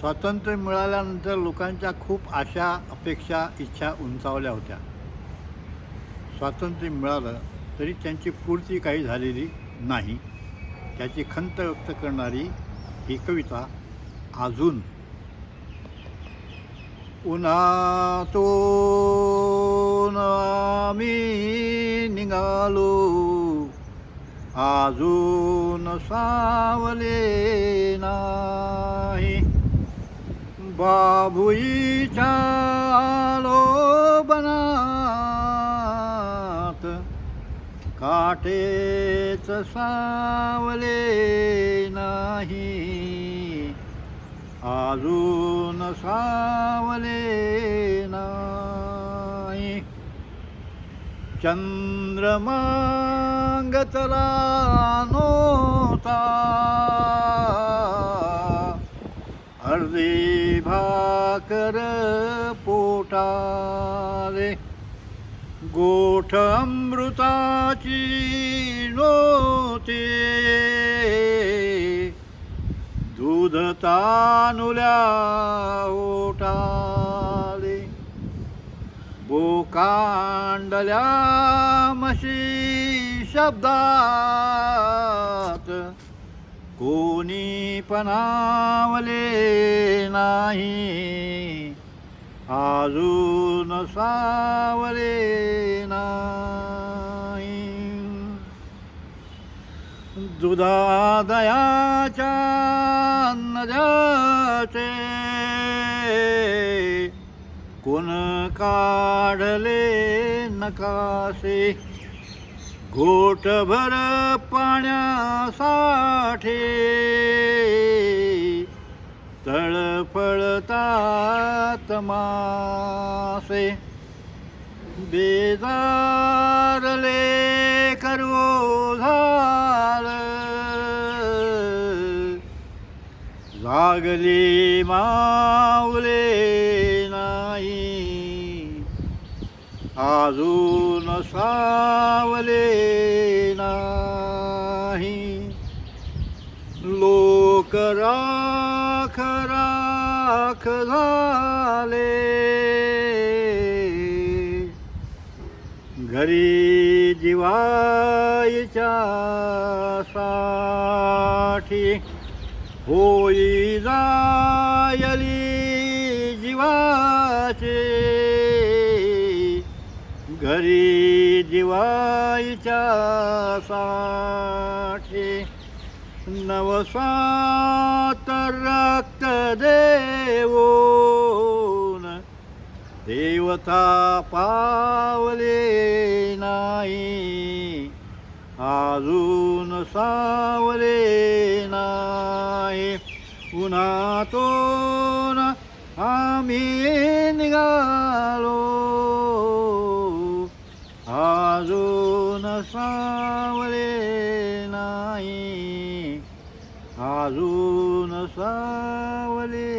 स्वातंत्र्य मिळाल्यानंतर लोकांच्या खूप आशा, अपेक्षा, इच्छा उंचावल्या होत्या. स्वातंत्र्य मिळालं तरी त्यांची पूर्ती काही झालेली नाही. त्याची खंत व्यक्त करणारी ही कविता अजून. उन्हातून आम्ही निघालो, अजून सावले नाही. बाभुईच्या लोबनात काटेच सावले नाही, अजून सावले नाही. चंद्रमांगतला नव्हता, अर्धी भाकर पोटाले. गोठ अमृताची नव्हते, दूध तानुल्या ओटाले. बोकांडल्या म्हशी शब्दात कोणी पणावले नाही, अजून सावले नाही. दुधादयाच्या नद्याचे कोण काढले नकासे. घोटभर पाण्यासाठी तळफळतात मासे. बेजारले करवो झाल, जागली मावले नाही, अजून सावले नाही. लोक राख राख झाले, घरी जिवायच्या साठी. होई जायली जीवाचे, घरी जिवायच्या साठी. नवसात रक्त देऊन देवता पावले नाही, अजून सावले नाही. उन्हातून आम्ही निघालो, अजून सावले नाही, अजून सावले